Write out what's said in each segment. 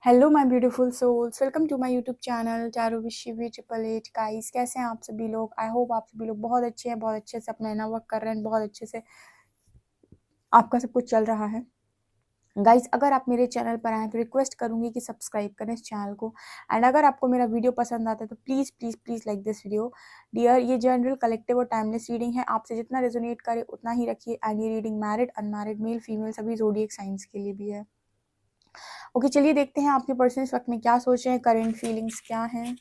Hello my beautiful souls, welcome to my YouTube channel tarot with Shivi 888। Guys, कैसे हैं आप सभी लोग? आई होप आप सभी लोग बहुत अच्छे हैं, बहुत अच्छे से अपना इनर वर्क कर रहे हैं, बहुत अच्छे से आपका सब कुछ चल रहा है। गाइस, अगर आप मेरे चैनल पर आए तो रिक्वेस्ट करूंगी कि सब्सक्राइब करें इस चैनल को। एंड अगर आपको मेरा वीडियो पसंद आता है तो please please please like this video. Dear, ये जनरल, कलेक्टिव और टाइमलेस रीडिंग है। आपसे जितना रेजोनेट करे उतना ही रखिए। एंड ये reading married, unmarried, male female सभी ज़ोडिएक साइंस के लिए भी है। ओके, चलिए देखते हैं आपके पर्सन इस वक्त में क्या सोच रहे हैं, करेंट फीलिंग्स क्या हैं।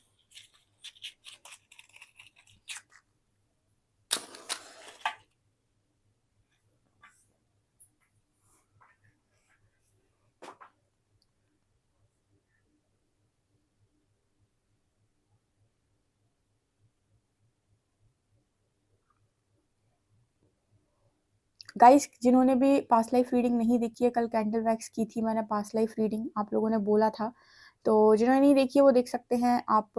गाइस, जिन्होंने भी पास्ट लाइफ रीडिंग नहीं देखी है, कल कैंडल वैक्स की थी मैंने पास्ट लाइफ रीडिंग, आप लोगों ने बोला था। तो जिन्होंने नहीं देखी है वो देख सकते हैं। आप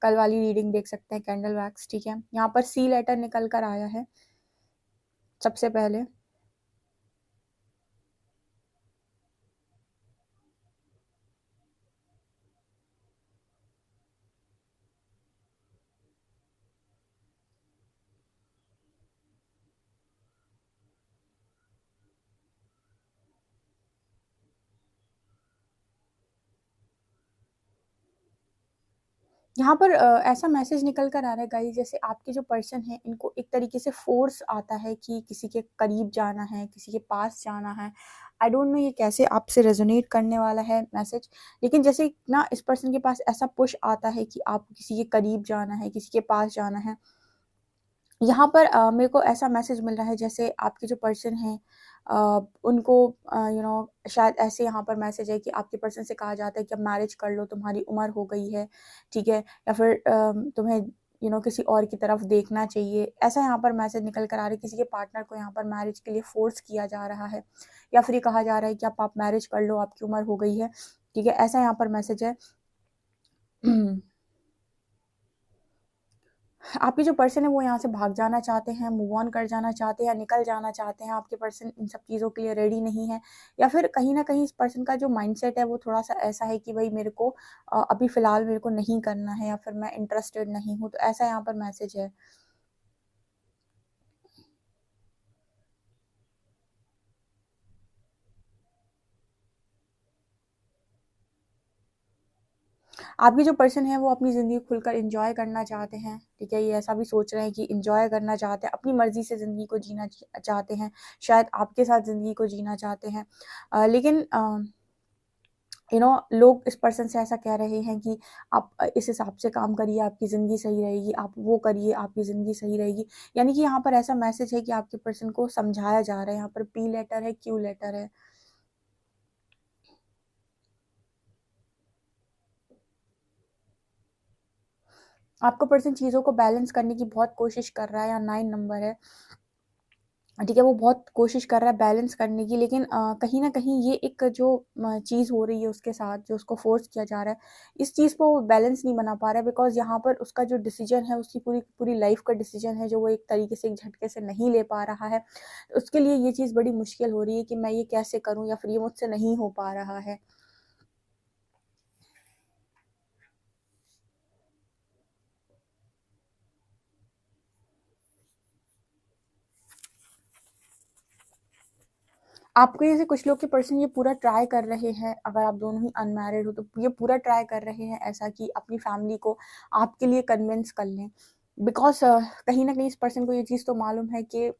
कल वाली रीडिंग देख सकते हैं, कैंडल वैक्स। ठीक है, यहाँ पर सी लेटर निकल कर आया है सबसे पहले। यहाँ पर ऐसा मैसेज निकल कर आ रहा है गाइस, जैसे आपके जो पर्सन है इनको एक तरीके से फोर्स आता है कि किसी के करीब जाना है, किसी के पास जाना है। आई डोंट नो ये कैसे आपसे रेजोनेट करने वाला है मैसेज, लेकिन जैसे ना इस पर्सन के पास ऐसा पुश आता है कि आपको किसी के करीब जाना है, किसी के पास जाना है। यहाँ पर मेरे को ऐसा मैसेज मिल रहा है जैसे आपके जो पर्सन है उनको शायद ऐसे यहाँ पर मैसेज है कि आपके पर्सन से कहा जाता है कि अब मैरिज कर लो, तुम्हारी उम्र हो गई है। ठीक है, या फिर तुम्हें किसी और की तरफ देखना चाहिए, ऐसा यहाँ पर मैसेज निकल कर आ रहा है। किसी के पार्टनर को यहाँ पर मैरिज के लिए फोर्स किया जा रहा है, या फिर ये कहा जा रहा है कि आप मैरिज कर लो, आपकी उम्र हो गई है। ठीक है, ऐसा यहाँ पर मैसेज है। आपके जो पर्सन है वो यहाँ से भाग जाना चाहते हैं, मूव ऑन कर जाना चाहते हैं, या निकल जाना चाहते हैं। आपके पर्सन इन सब चीज़ों के लिए रेडी नहीं है, या फिर कहीं ना कहीं इस पर्सन का जो माइंडसेट है वो थोड़ा सा ऐसा है कि भाई मेरे को अभी फ़िलहाल मेरे को नहीं करना है, या फिर मैं इंटरेस्टेड नहीं हूँ। तो ऐसा यहाँ पर मैसेज है। आपके जो पर्सन है वो अपनी ज़िंदगी खुलकर एंजॉय करना चाहते हैं। ठीक है, ये ऐसा भी सोच रहे हैं कि एंजॉय करना चाहते हैं, अपनी मर्जी से ज़िंदगी को जीना चाहते हैं। शायद आपके साथ ज़िंदगी को जीना चाहते हैं, लेकिन लोग इस पर्सन से ऐसा कह रहे हैं कि आप इस हिसाब से काम करिए, आपकी ज़िंदगी सही रहेगी, आप वो करिए, आपकी ज़िंदगी सही रहेगी। यानी कि यहाँ पर ऐसा मैसेज है कि आपके पर्सन को समझाया जा रहा है। यहाँ पर पी लेटर है, क्यू लेटर है। आपका पर्सन चीज़ों को बैलेंस करने की बहुत कोशिश कर रहा है, या 9 नंबर है। ठीक है, वो बहुत कोशिश कर रहा है बैलेंस करने की, लेकिन कहीं न कहीं ये एक जो चीज़ हो रही है उसके साथ, जो उसको फ़ोर्स किया जा रहा है, इस चीज़ को वो बैलेंस नहीं बना पा रहा है। बिकॉज़ यहाँ पर उसका जो डिसीज़न है, उसकी पूरी पूरी लाइफ़ का डिसीज़न है, जो वो एक तरीके से एक झटके से नहीं ले पा रहा है। तो उसके लिए ये चीज़ बड़ी मुश्किल हो रही है कि मैं ये कैसे करूँ, या फिर ये मुझसे नहीं हो पा रहा है। आपके जैसे कुछ लोग के पर्सन ये पूरा ट्राई कर रहे हैं, अगर आप दोनों ही अनमैरिड हो तो ये पूरा ट्राई कर रहे हैं ऐसा कि अपनी फैमिली को आपके लिए कन्विंस कर लें। बिकॉज़ कहीं न कहीं इस पर्सन को ये चीज़ तो मालूम है कि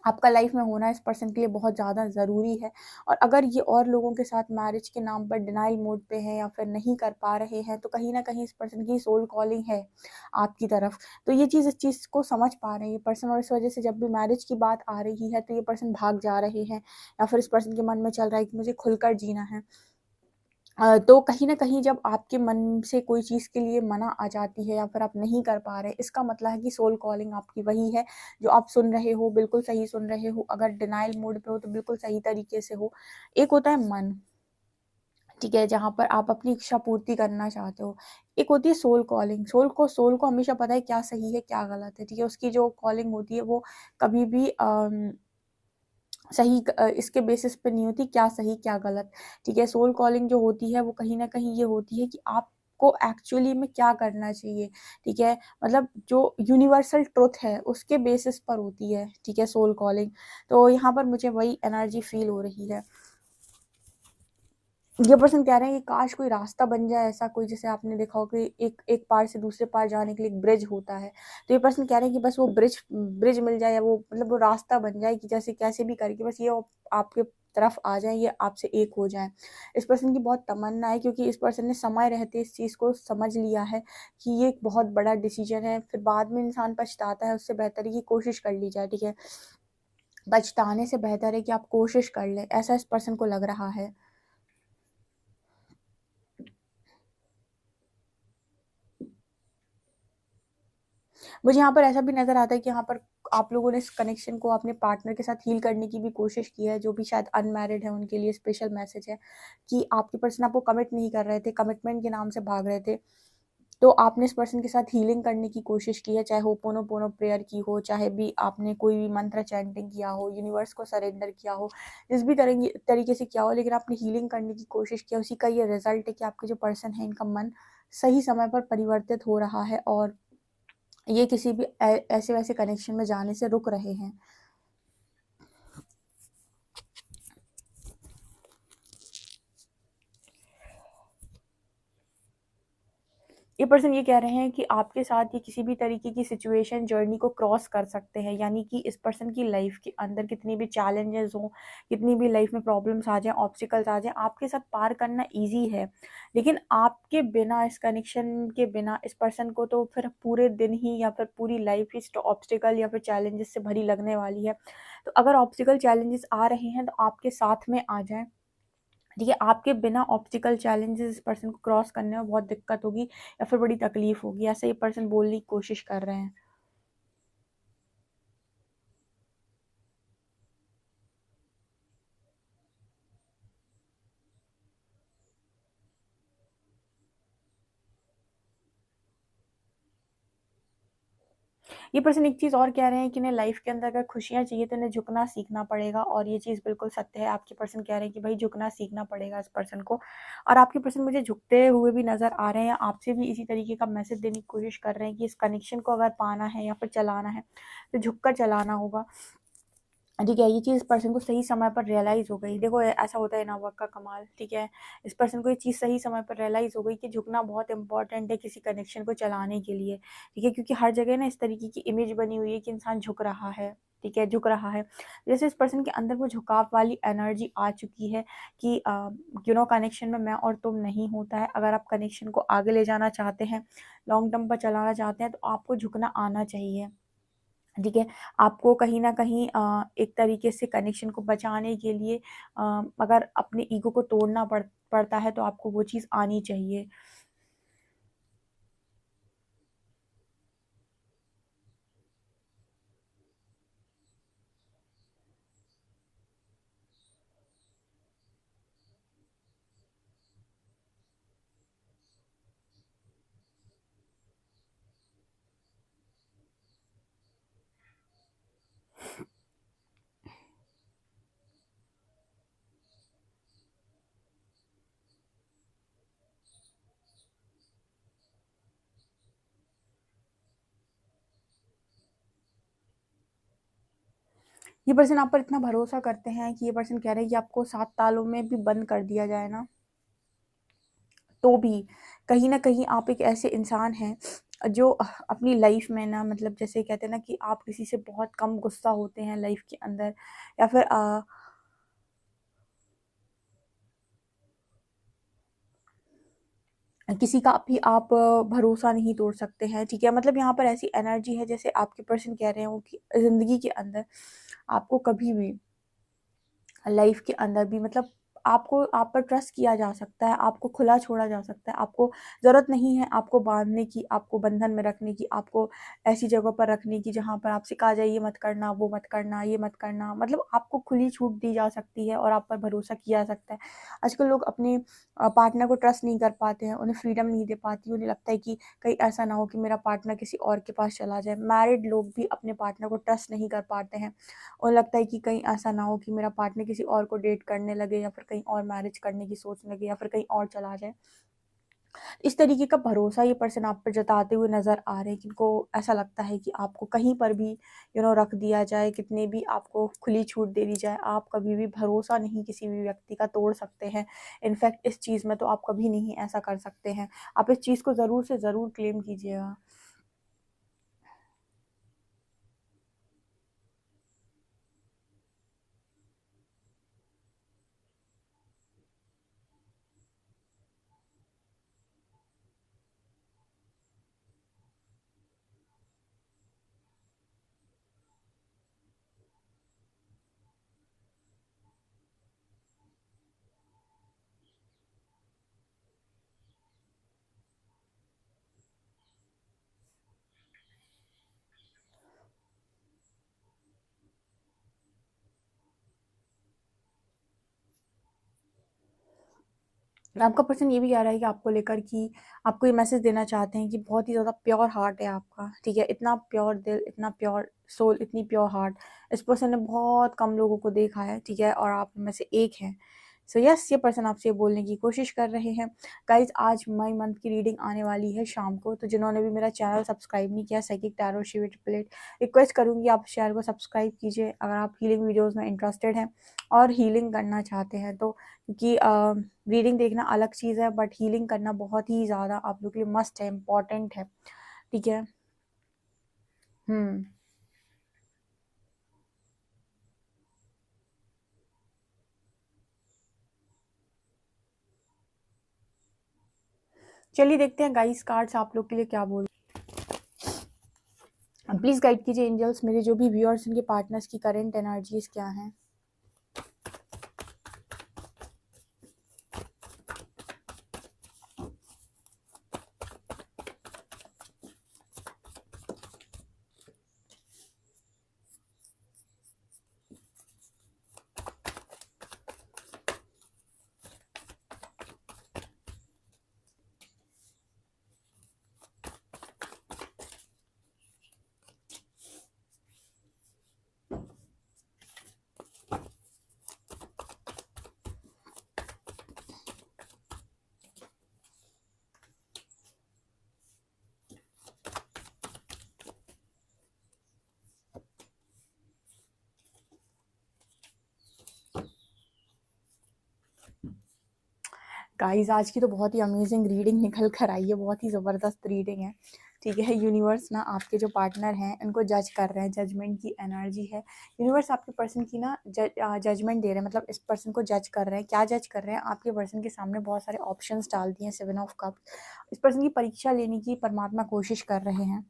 आपका लाइफ में होना इस पर्सन के लिए बहुत ज़्यादा ज़रूरी है। और अगर ये और लोगों के साथ मैरिज के नाम पर डिनायल मोड पे हैं, या फिर नहीं कर पा रहे हैं, तो कहीं न कहीं इस पर्सन की सोल कॉलिंग है आपकी तरफ। तो ये चीज़, इस चीज़ को समझ पा रहे हैं ये पर्सन, और इस वज़ह से जब भी मैरिज की बात आ रही है तो ये पर्सन भाग जा रहे हैं, या फिर इस पर्सन के मन में चल रहा है कि मुझे खुलकर जीना है। तो कहीं न कहीं जब आपके मन से कोई चीज़ के लिए मना आ जाती है, या फिर आप नहीं कर पा रहे, इसका मतलब है कि सोल कॉलिंग आपकी वही है जो आप सुन रहे हो, बिल्कुल सही सुन रहे हो। अगर डिनायल मोड पे हो तो बिल्कुल सही तरीके से हो। एक होता है मन, ठीक है, जहाँ पर आप अपनी इच्छा पूर्ति करना चाहते हो। एक होती है सोल कॉलिंग। सोल को हमेशा पता है क्या सही है, क्या गलत है, ठीक है? उसकी जो कॉलिंग होती है वो कभी भी इसके बेसिस पे नहीं होती क्या सही क्या गलत, ठीक है। सोल कॉलिंग जो होती है वो कहीं ना कहीं ये होती है कि आपको एक्चुअली में क्या करना चाहिए, ठीक है। मतलब जो यूनिवर्सल ट्रुथ है उसके बेसिस पर होती है, ठीक है, सोल कॉलिंग। तो यहाँ पर मुझे वही एनर्जी फील हो रही है। ये पर्सन कह रहे हैं कि काश कोई रास्ता बन जाए, ऐसा कोई, जैसे आपने देखा हो कि एक एक पार से दूसरे पार जाने के लिए एक ब्रिज होता है। तो ये पर्सन कह रहे हैं कि बस वो ब्रिज ब्रिज मिल जाए, या वो मतलब वो रास्ता बन जाए कि जैसे कैसे भी करके बस ये आपके तरफ आ जाए, ये आपसे एक हो जाए। इस पर्सन की बहुत तमन्ना है, क्योंकि इस पर्सन ने समय रहते इस चीज़ को समझ लिया है कि ये एक बहुत बड़ा डिसीजन है, फिर बाद में इंसान पछताता है, उससे बेहतर है कि कोशिश कर ली जाए, ठीक है। पछताने से बेहतर है कि आप कोशिश कर लें, ऐसा इस पर्सन को लग रहा है। मुझे यहाँ पर ऐसा भी नज़र आता है कि यहाँ पर आप लोगों ने इस कनेक्शन को अपने पार्टनर के साथ हील करने की भी कोशिश की है, जो भी शायद अनमैरिड है उनके लिए स्पेशल मैसेज है कि आपके पर्सन आपको कमिट नहीं कर रहे थे, कमिटमेंट के नाम से भाग रहे थे। तो आपने इस पर्सन के साथ हीलिंग करने की कोशिश की है, चाहे होपोनोपोनो प्रेयर की हो, चाहे भी आपने कोई भी मंत्र चैंटिंग किया हो, यूनिवर्स को सरेंडर किया हो, जिस भी तरीके से किया हो, लेकिन आपने हीलिंग करने की कोशिश किया। उसी का ये रिजल्ट है कि आपके जो पर्सन है इनका मन सही समय पर परिवर्तित हो रहा है, और ये किसी भी ऐसे वैसे कनेक्शन में जाने से रुक रहे हैं। ये पर्सन ये कह रहे हैं कि आपके साथ ये किसी भी तरीके की सिचुएशन जर्नी को क्रॉस कर सकते हैं, यानी कि इस पर्सन की लाइफ के अंदर कितनी भी चैलेंजेस हों, कितनी भी लाइफ में प्रॉब्लम्स आ जाएं, ऑब्स्टिकल्स आ जाएं, आपके साथ पार करना इजी है। लेकिन आपके बिना, इस कनेक्शन के बिना, इस पर्सन को तो फिर पूरे दिन ही या फिर पूरी लाइफ ही ऑब्स्टिकल या फिर चैलेंजेस से भरी लगने वाली है। तो अगर ऑब्स्टिकल चैलेंजेस आ रहे हैं तो आपके साथ में आ जाएं, ठीक है। आपके बिना ऑब्स्टिकल चैलेंजेस इस पर्सन को क्रॉस करने में बहुत दिक्कत होगी या फिर बड़ी तकलीफ होगी, ऐसे ये पर्सन बोलने की कोशिश कर रहे हैं। ये पर्सन एक चीज़ और कह रहे हैं कि इन्हें लाइफ के अंदर अगर खुशियाँ चाहिए तो इन्हें झुकना सीखना पड़ेगा, और ये चीज़ बिल्कुल सत्य है। आपके पर्सन कह रहे हैं कि भाई झुकना सीखना पड़ेगा इस पर्सन को, और आपके पर्सन मुझे झुकते हुए भी नज़र आ रहे हैं। आपसे भी इसी तरीके का मैसेज देने की कोशिश कर रहे हैं कि इस कनेक्शन को अगर पाना है या फिर चलाना है तो झुक कर चलाना होगा, ठीक है। ये चीज़ पर्सन को सही समय पर रियलाइज़ हो गई। देखो ऐसा होता है ना, वक्त का कमाल, ठीक है। इस पर्सन को ये चीज़ सही समय पर रियलाइज़ हो गई कि झुकना बहुत इंपॉर्टेंट है किसी कनेक्शन को चलाने के लिए, ठीक है। क्योंकि हर जगह ना इस तरीके की इमेज बनी हुई है कि इंसान झुक रहा है, ठीक है, झुक रहा है। जैसे इस पर्सन के अंदर वो झुकाव वाली एनर्जी आ चुकी है कि कनेक्शन में मैं और तुम नहीं होता है। अगर आप कनेक्शन को आगे ले जाना चाहते हैं, लॉन्ग टर्म पर चलाना चाहते हैं, तो आपको झुकना आना चाहिए, ठीक है। आपको कहीं न कहीं एक तरीके से कनेक्शन को बचाने के लिए अगर अपने ईगो को तोड़ना पड़ता है तो आपको वो चीज़ आनी चाहिए। ये पर्सन आप पर इतना भरोसा करते हैं कि ये पर्सन कह रहे हैं कि आपको 7 तालों में भी बंद कर दिया जाए ना, तो भी कहीं न कहीं आप एक ऐसे इंसान हैं जो अपनी लाइफ में ना, मतलब जैसे कहते हैं ना कि आप किसी से बहुत कम गुस्सा होते हैं लाइफ के अंदर, या फिर किसी का भी आप भरोसा नहीं तोड़ सकते हैं, ठीक है। मतलब यहाँ पर ऐसी एनर्जी है जैसे आपके पर्सन कह रहे हो कि ज़िंदगी के अंदर आपको कभी भी, लाइफ के अंदर भी, मतलब आपको आप पर ट्रस्ट किया जा सकता है, आपको खुला छोड़ा जा सकता है, आपको ज़रूरत नहीं है आपको बाँधने की, आपको बंधन में रखने की, आपको ऐसी जगह पर रखने की जहाँ पर आपसे कहा जाए ये मत करना, वो मत करना, ये मत करना। मतलब आपको खुली छूट दी जा सकती है और आप पर भरोसा किया जा सकता है। आजकल लोग अपने पार्टनर को ट्रस्ट नहीं कर पाते हैं, उन्हें फ्रीडम नहीं दे पाती, उन्हें लगता है कि कहीं ऐसा ना हो कि मेरा पार्टनर किसी और के पास चला जाए। मैरिड लोग भी अपने पार्टनर को ट्रस्ट नहीं कर पाते हैं, उन्हें लगता है कि कहीं ऐसा ना हो कि मेरा पार्टनर किसी और को डेट करने लगे या फिर कहीं और मैरिज करने की सोचने लगे या फिर कहीं और चला जाए। इस तरीके का भरोसा ये पर्सन आप पर जताते हुए नज़र आ रहे हैं कि इनको ऐसा लगता है कि आपको कहीं पर भी रख दिया जाए, कितने भी आपको खुली छूट दे दी जाए, आप कभी भी भरोसा नहीं किसी भी व्यक्ति का तोड़ सकते हैं। इनफैक्ट इस चीज़ में तो आप कभी नहीं ऐसा कर सकते हैं। आप इस चीज़ को ज़रूर से ज़रूर क्लेम कीजिएगा। आपका पर्सन ये भी कह रहा है कि आपको लेकर कि आपको ये मैसेज देना चाहते हैं कि बहुत ही ज़्यादा प्योर हार्ट है आपका, ठीक है? इतना प्योर दिल, इतना प्योर सोल, इतनी प्योर हार्ट इस पर्सन ने बहुत कम लोगों को देखा है, ठीक है? और आप में से एक हैं। सो यस, ये पर्सन आपसे बोलने की कोशिश कर रहे हैं। गाइज़, आज मई मंथ की रीडिंग आने वाली है शाम को, तो जिन्होंने भी मेरा चैनल सब्सक्राइब नहीं किया, psychic tarot Shiv triple eight, request करूँगी आप चैनल को सब्सक्राइब कीजिए अगर आप हीलिंग वीडियोज़ में इंटरेस्टेड हैं और हीलिंग करना चाहते हैं तो। क्योंकि रीडिंग देखना अलग चीज़ है बट हीलिंग करना बहुत ही ज़्यादा आप लोग के लिए मस्ट है, इम्पॉर्टेंट है, ठीक है? हुँ। चलिए देखते हैं गाइस कार्ड्स आप लोग के लिए क्या बोल। प्लीज़ गाइड कीजिए एंजल्स, मेरे जो भी व्यूअर्स उनके पार्टनर्स की करंट एनर्जीज़ क्या हैं? गाइस, आज की तो बहुत ही अमेजिंग रीडिंग निकल कर आई है, बहुत ही ज़बरदस्त रीडिंग है, ठीक है? यूनिवर्स ना आपके जो पार्टनर हैं इनको जज कर रहे हैं, जजमेंट की एनर्जी है। यूनिवर्स आपके पर्सन की ना जजमेंट दे रहे हैं, मतलब इस पर्सन को जज कर रहे हैं। क्या जज कर रहे हैं? आपके पर्सन के सामने बहुत सारे ऑप्शंस डाल दिए हैं, 7 ऑफ कप्स। इस पर्सन की परीक्षा लेने की परमात्मा कोशिश कर रहे हैं।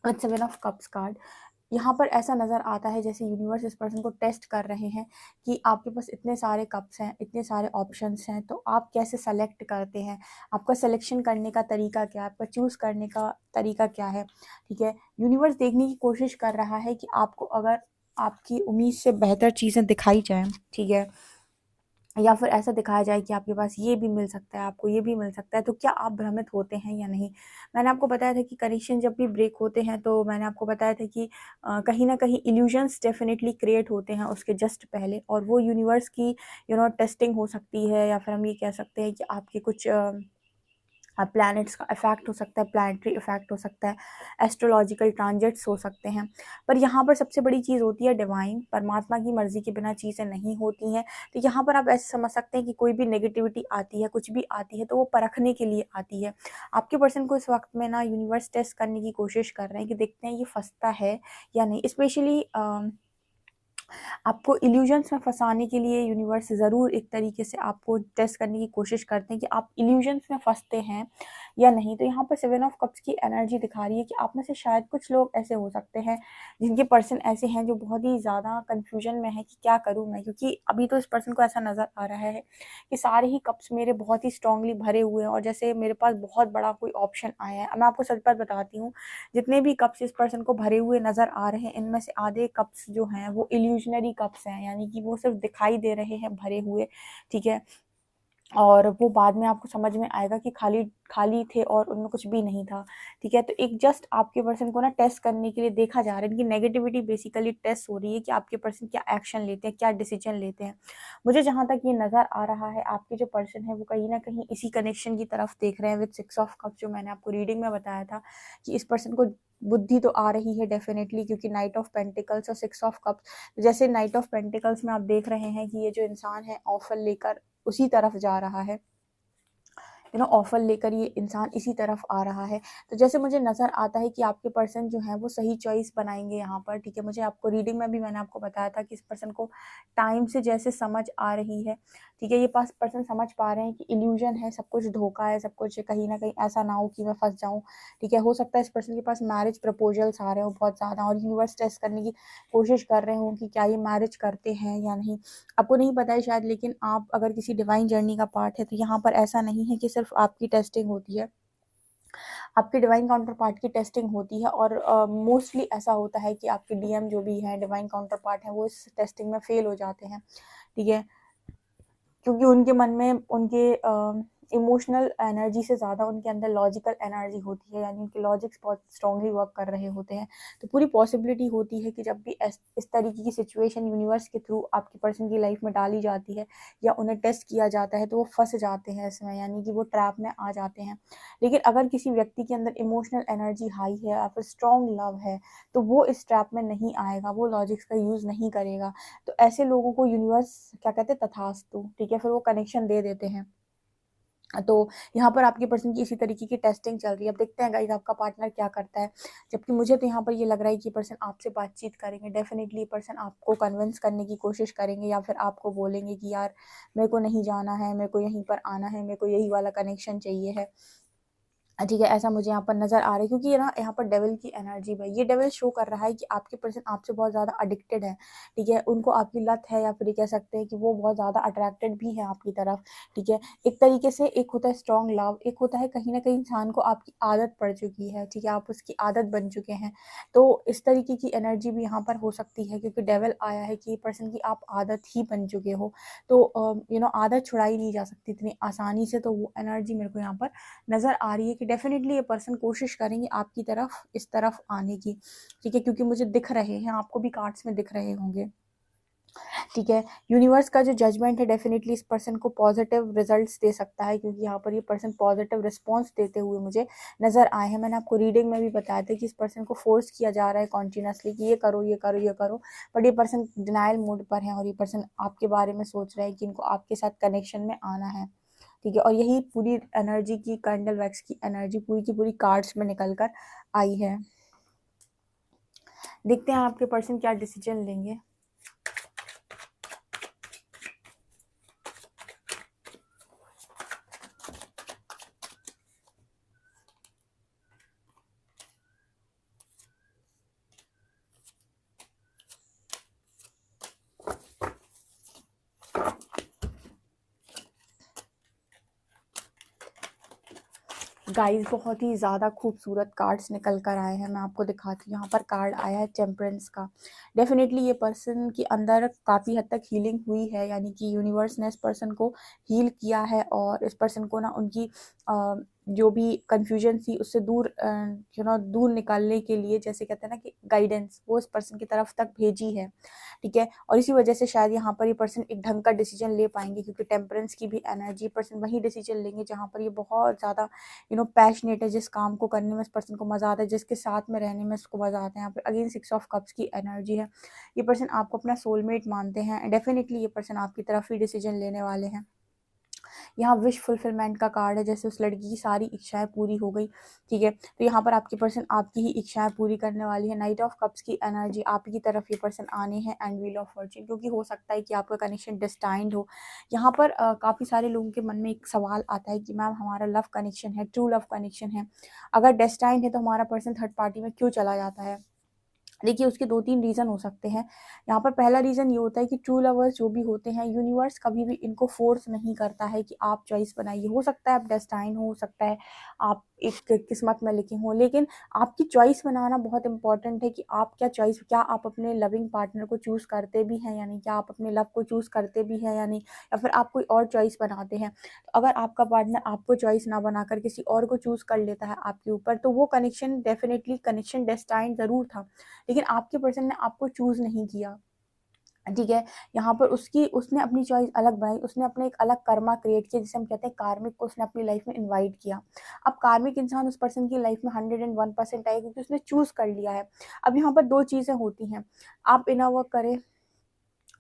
7 ऑफ कप्स कार्ड यहाँ पर ऐसा नज़र आता है जैसे यूनिवर्स इस पर्सन को टेस्ट कर रहे हैं कि आपके पास इतने सारे कप्स हैं, इतने सारे ऑप्शंस हैं, तो आप कैसे सेलेक्ट करते हैं? आपका सिलेक्शन करने का तरीका क्या है? आपका चूज़ करने का तरीका क्या है? ठीक है? यूनिवर्स देखने की कोशिश कर रहा है कि आपको अगर आपकी उम्मीद से बेहतर चीज़ें दिखाई जाएँ, ठीक है? या फिर ऐसा दिखाया जाए कि आपके पास ये भी मिल सकता है, आपको ये भी मिल सकता है, तो क्या आप भ्रमित होते हैं या नहीं? मैंने आपको बताया था कि कनेक्शन जब भी ब्रेक होते हैं, तो मैंने आपको बताया था कि कहीं न कहीं इल्यूजन्स डेफ़िनिटली क्रिएट होते हैं उसके जस्ट पहले, और वो यूनिवर्स की टेस्टिंग हो सकती है, या फिर हम ये कह सकते हैं कि आपके कुछ प्लैनेट्स का इफ़ेक्ट हो सकता है, प्लैनेटरी इफ़ेक्ट हो सकता है, एस्ट्रोलॉजिकल ट्रांजिट्स हो सकते हैं। पर यहाँ पर सबसे बड़ी चीज़ होती है डिवाइन, परमात्मा की मर्ज़ी के बिना चीज़ें नहीं होती हैं। तो यहाँ पर आप ऐसे समझ सकते हैं कि कोई भी नेगेटिविटी आती है, कुछ भी आती है, तो वो परखने के लिए आती है। आपके पर्सन को इस वक़्त में ना यूनिवर्स टेस्ट करने की कोशिश कर रहे हैं कि देखते हैं ये फँसता है या नहीं। स्पेशली आपको इल्यूजन्स में फँसाने के लिए यूनिवर्स ज़रूर एक तरीके से आपको टेस्ट करने की कोशिश करते हैं कि आप इल्यूजन्स में फँसते हैं या नहीं। तो यहाँ पर 7 ऑफ कप्स की एनर्जी दिखा रही है कि आप में से शायद कुछ लोग ऐसे हो सकते हैं जिनके पर्सन ऐसे हैं जो बहुत ही ज़्यादा कन्फ्यूजन में है कि क्या करूँ मैं, क्योंकि अभी तो इस पर्सन को ऐसा नज़र आ रहा है कि सारे ही कप्स मेरे बहुत ही स्ट्रांगली भरे हुए हैं और जैसे मेरे पास बहुत बड़ा कोई ऑप्शन आया है। मैं आपको सच बात बताती हूँ, जितने भी कप्स इस पर्सन को भरे हुए नज़र आ रहे हैं इनमें से आधे कप्स जो हैं वो इल्यूजनरी कप्स हैं, यानी कि वो सिर्फ दिखाई दे रहे हैं भरे हुए, ठीक है। और वो बाद में आपको समझ में आएगा कि खाली खाली थे और उनमें कुछ भी नहीं था, ठीक है। तो एक जस्ट आपके पर्सन को ना टेस्ट करने के लिए देखा जा रहा है, इनकी नेगेटिविटी बेसिकली टेस्ट हो रही है कि आपके पर्सन क्या एक्शन लेते हैं, क्या डिसीजन लेते हैं। मुझे जहाँ तक ये नज़र आ रहा है आपके जो पर्सन है वो कहीं ना कहीं इसी कनेक्शन की तरफ देख रहे हैं विद 6 ऑफ कप्स, जो मैंने आपको रीडिंग में बताया था कि इस पर्सन को बुद्धि तो आ रही है डेफिनेटली, क्योंकि नाइट ऑफ पेंटिकल्स और 6 ऑफ कप्स, जैसे नाइट ऑफ पेंटिकल्स में आप देख रहे हैं कि ये जो इंसान है ऑफर लेकर उसी तरफ जा रहा है, ऑफर लेकर ये इंसान इसी तरफ आ रहा है। तो जैसे मुझे नज़र आता है कि आपके पर्सन जो है वो सही चॉइस बनाएंगे यहाँ पर, ठीक है। मुझे आपको रीडिंग में भी मैंने आपको बताया था कि इस पर्सन को टाइम से जैसे समझ आ रही है, ठीक है। ये पास पर्सन समझ पा रहे हैं कि इल्यूजन है, सब कुछ धोखा है, सब कुछ कहीं ना कहीं ऐसा ना हो कि मैं फंस जाऊँ, ठीक है। हो सकता है इस पर्सन के पास मैरिज प्रपोजल्स आ रहे हो बहुत ज़्यादा और यूनिवर्स टेस्ट करने की कोशिश कर रहे हो कि क्या ये मैरिज करते हैं या नहीं। आपको नहीं पता है शायद, लेकिन आप अगर किसी डिवाइन जर्नी का पार्ट है तो यहाँ पर ऐसा नहीं है कि सिर्फ आपकी टेस्टिंग होती है, आपके डिवाइन काउंटर पार्ट की टेस्टिंग होती है। और मोस्टली ऐसा होता है कि आपके डीएम जो भी हैं डिवाइन काउंटर पार्ट हैं वो इस टेस्टिंग में फेल हो जाते हैं, ठीक है। क्योंकि उनके मन में उनके इमोशनल एनर्जी से ज़्यादा उनके अंदर लॉजिकल एनर्जी होती है, यानी उनके लॉजिक्स बहुत स्ट्रांगली वर्क कर रहे होते हैं। तो पूरी पॉसिबिलिटी होती है कि जब भी इस तरीके की सिचुएशन यूनिवर्स के थ्रू आपके पर्सन की लाइफ में डाली जाती है या उन्हें टेस्ट किया जाता है तो वो फंस जाते हैं इसमें, यानी कि वो ट्रैप में आ जाते हैं। लेकिन अगर किसी व्यक्ति के अंदर इमोशनल एनर्जी हाई है या फिर स्ट्रॉन्ग लव है तो वो इस ट्रैप में नहीं आएगा, वो लॉजिक्स का यूज़ नहीं करेगा। तो ऐसे लोगों को यूनिवर्स क्या कहते हैं, तथास्तु, ठीक है, फिर वो कनेक्शन दे देते हैं। तो यहाँ पर आपके पर्सन की इसी तरीके की टेस्टिंग चल रही है। अब देखते हैं गाइस आपका पार्टनर क्या करता है। जबकि मुझे तो यहाँ पर ये लग रहा है कि पर्सन आपसे बातचीत करेंगे, डेफिनेटली पर्सन आपको कन्विंस करने की कोशिश करेंगे या फिर आपको बोलेंगे कि यार मेरे को नहीं जाना है, मेरे को यहीं पर आना है, मेरे को यही वाला कनेक्शन चाहिए है, ठीक है। ऐसा मुझे यहाँ पर नज़र आ रहा है क्योंकि ये ना यहाँ पर डेविल की एनर्जी में ये डेविल शो कर रहा है कि आपके पर्सन आपसे बहुत ज़्यादा एडिक्टेड है, ठीक है। उनको आपकी लत है या फिर ये कह सकते हैं कि वो बहुत ज़्यादा अट्रैक्टेड भी है आपकी तरफ, ठीक है। एक तरीके से एक होता है स्ट्रॉन्ग लव, एक होता है कहीं ना कहीं इंसान को आपकी आदत पड़ चुकी है, ठीक है, आप उसकी आदत बन चुके हैं। तो इस तरीके की एनर्जी भी यहाँ पर हो सकती है क्योंकि डेविल आया है कि पर्सन की आप आदत ही बन चुके हो। तो आदत छुड़ाई नहीं जा सकती इतनी आसानी से। तो वो एनर्जी मेरे को यहाँ पर नज़र आ रही है कि डेफिनेटली ये पर्सन कोशिश करेंगे आपकी तरफ इस तरफ आने की, ठीक है, क्योंकि मुझे दिख रहे हैं, आपको भी कार्ड्स में दिख रहे होंगे, ठीक है। यूनिवर्स का जो जजमेंट है डेफिनेटली इस पर्सन को पॉजिटिव रिजल्ट्स दे सकता है क्योंकि यहाँ पर ये पर्सन पॉजिटिव रिस्पॉन्स देते हुए मुझे नज़र आए हैं। मैंने आपको रीडिंग में भी बताया था कि इस पर्सन को फोर्स किया जा रहा है कॉन्टिन्यूसली कि ये करो ये करो ये करो, बट ये पर्सन डिनाइल मोड पर है और ये पर्सन आपके बारे में सोच रहे हैं कि इनको आपके साथ कनेक्शन में आना है, ठीक है। और यही पूरी एनर्जी की कैंडल वैक्स की एनर्जी पूरी की पूरी कार्ड्स में निकल कर आई है। देखते हैं आपके पर्सन क्या डिसीजन लेंगे। गाइस बहुत ही ज़्यादा खूबसूरत कार्ड्स निकल कर आए हैं, मैं आपको दिखाती हूँ। यहाँ पर कार्ड आया है टेम्परेंस का। डेफिनेटली ये पर्सन के अंदर काफ़ी हद तक हीलिंग हुई है, यानी कि यूनिवर्स ने इस पर्सन को हील किया है और इस पर्सन को ना उनकी जो भी कन्फ्यूजन थी उससे दूर दूर निकालने के लिए, जैसे कहते हैं ना कि गाइडेंस, वो इस पर्सन की तरफ तक भेजी है, ठीक है। और इसी वजह से शायद यहाँ पर ये पर्सन एक ढंग का डिसीजन ले पाएंगे क्योंकि टेम्परेंस की भी एनर्जी, पर्सन वही डिसीजन लेंगे जहाँ पर ये बहुत ज़्यादा पैशनेट है, जिस काम को करने में इस पर्सन को मज़ा आता है, जिसके साथ में रहने में इसको मज़ा आता है। यहाँ पर अगेन 6 ऑफ कप्स की एनर्जी है। ये पर्सन आपको अपना सोलमेट मानते हैं, डेफिनेटली ये पर्सन आपकी तरफ ही डिसीजन लेने वाले हैं। यहाँ विश फुलफिलमेंट का कार्ड है, जैसे उस लड़की की सारी इच्छाएं पूरी हो गई, ठीक है। तो यहाँ पर आपकी पर्सन आपकी ही इच्छाएं पूरी करने वाली है। नाइट ऑफ कप्स की एनर्जी, आपकी तरफ ये पर्सन आने हैं, एंड व्हील ऑफ फॉर्च्यून, क्योंकि हो सकता है कि आपका कनेक्शन डिस्टाइंड हो। यहाँ पर काफ़ी सारे लोगों के मन में एक सवाल आता है कि मैम हमारा लव कनेक्शन है, ट्रू लव कनेक्शन है, अगर डेस्टाइंड है तो हमारा पर्सन थर्ड पार्टी में क्यों चला जाता है। देखिए उसके 2-3 रीज़न हो सकते हैं। यहाँ पर पहला रीज़न ये होता है कि ट्रू लवर्स जो भी होते हैं, यूनिवर्स कभी भी इनको फोर्स नहीं करता है कि आप चॉइस बनाइए। हो सकता है आप डेस्टाइन हो सकता है आप एक किस्मत में लिखे हों, लेकिन आपकी चॉइस बनाना बहुत इंपॉर्टेंट है कि आप क्या आप अपने लविंग पार्टनर को चूज़ करते भी हैं, यानी क्या आप अपने लव को चूज़ करते भी हैं या नहीं, या फिर आप कोई और चॉइस बनाते हैं। तो अगर आपका पार्टनर आपको चॉइस ना बनाकर किसी और को चूज़ कर लेता है आपके ऊपर, तो वो कनेक्शन डेफिनेटली कनेक्शन डेस्टाइन ज़रूर था, लेकिन आपके पर्सन ने आपको चूज़ नहीं किया, ठीक है। यहाँ पर उसने अपनी चॉइस अलग बनाई, उसने अपने एक अलग कर्मा क्रिएट किया, जिसे हम कहते हैं कार्मिक को उसने अपनी लाइफ में इनवाइट किया। अब कार्मिक इंसान उस पर्सन की लाइफ में 101% आएगा, क्योंकि उसने चूज़ कर लिया है। अब यहाँ पर 2 चीज़ें होती हैं, आप इनर वर्क करें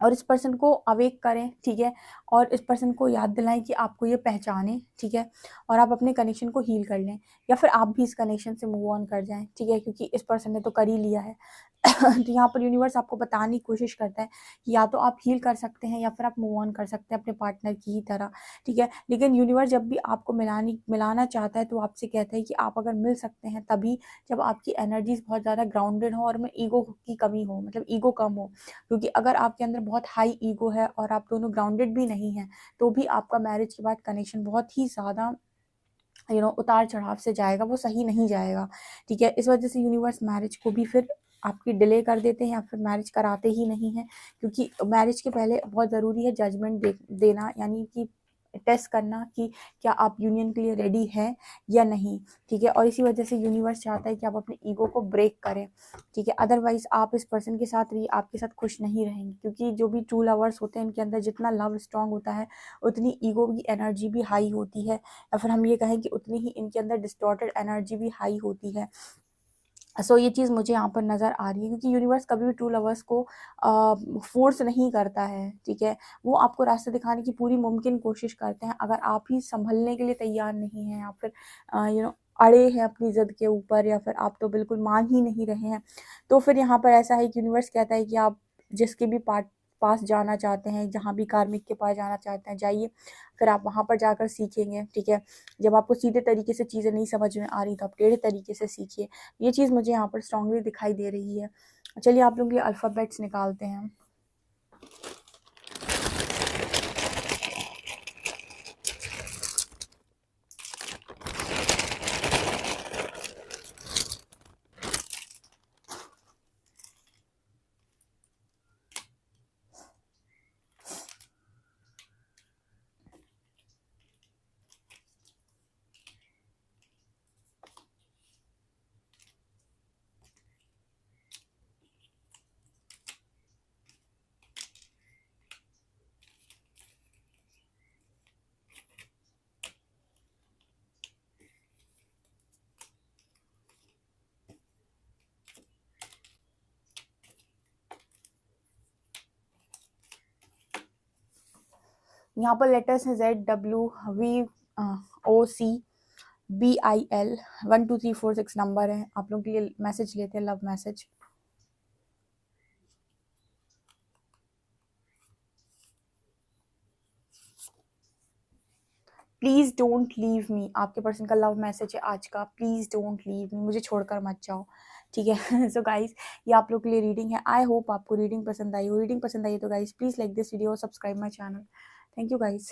और इस पर्सन को अवेक करें, ठीक है, और इस पर्सन को याद दिलाएं कि आपको ये पहचाने, ठीक है, और आप अपने कनेक्शन को हील कर लें, या फिर आप भी इस कनेक्शन से मूव ऑन कर जाएं, ठीक है, क्योंकि इस पर्सन ने तो कर ही लिया है। तो यहाँ पर यूनिवर्स आपको बताने की कोशिश करता है कि या तो आप हील कर सकते हैं या फिर आप मूव ऑन कर सकते हैं अपने पार्टनर की ही तरह, ठीक है। लेकिन यूनिवर्स जब भी आपको मिलाना चाहता है तो आपसे कहता है कि आप अगर मिल सकते हैं तभी जब आपकी एनर्जीज बहुत ज़्यादा ग्राउंडेड हो और में ईगो की कमी हो, मतलब ईगो कम हो, क्योंकि अगर आपके अंदर बहुत हाई ईगो है और आप दोनों ग्राउंडेड भी नहीं हैं, तो भी आपका मैरिज के बाद कनेक्शन बहुत ही ज़्यादा उतार चढ़ाव से जाएगा, वो सही नहीं जाएगा, ठीक है। इस वजह से यूनिवर्स मैरिज को भी फिर आपकी डिले कर देते हैं या फिर मैरिज कराते ही नहीं हैं, क्योंकि मैरिज के पहले बहुत ज़रूरी है जजमेंट देना, यानी कि टेस्ट करना कि क्या आप यूनियन के लिए रेडी हैं या नहीं, ठीक है। और इसी वजह से यूनिवर्स चाहता है कि आप अपने ईगो को ब्रेक करें, ठीक है, अदरवाइज आप इस पर्सन के साथ रहिए, आपके साथ खुश नहीं रहेंगे, क्योंकि जो भी ट्रू लवर्स होते हैं इनके अंदर जितना लव स्ट्रांग होता है उतनी ईगो की एनर्जी भी हाई होती है, या फिर हम ये कहें कि उतनी ही इनके अंदर डिस्टॉर्टेड एनर्जी भी हाई होती है। सो ये चीज़ मुझे यहाँ पर नज़र आ रही है, क्योंकि यूनिवर्स कभी भी ट्रू लवर्स को फोर्स नहीं करता है, ठीक है। वो आपको रास्ते दिखाने की पूरी मुमकिन कोशिश करते हैं, अगर आप ही संभलने के लिए तैयार नहीं हैं या फिर अड़े हैं अपनी ज़िद के ऊपर, या फिर आप तो बिल्कुल मान ही नहीं रहे हैं, तो फिर यहाँ पर ऐसा है कि यूनिवर्स कहता है कि आप जिसके भी पास जाना चाहते हैं, जहाँ भी कार्मिक के पास जाना चाहते हैं जाइए, फिर आप वहाँ पर जाकर सीखेंगे, ठीक है। जब आपको सीधे तरीके से चीज़ें नहीं समझ में आ रही तो आप टेढ़े तरीके से सीखिए। ये चीज़ मुझे यहाँ पर स्ट्रांगली दिखाई दे रही है। चलिए आप लोग ये अल्फ़ाबेट्स निकालते हैं। यहाँ पर लेटर्स हैं ZWVOCBIL, 1 2 3 4 6 नंबर है। आप लोगों के लिए मैसेज लेते हैं, love message. Please don't leave me, आपके पर्सन का लव मैसेज है आज का। प्लीज़ डोंट लीव मी, मुझे छोड़कर मत जाओ, ठीक है। सो गाइस ये आप लोग के लिए रीडिंग है। आई होप आपको रीडिंग पसंद आई हो। रीडिंग पसंद आई है तो guys please like this video, subscribe my channel. Thank you guys.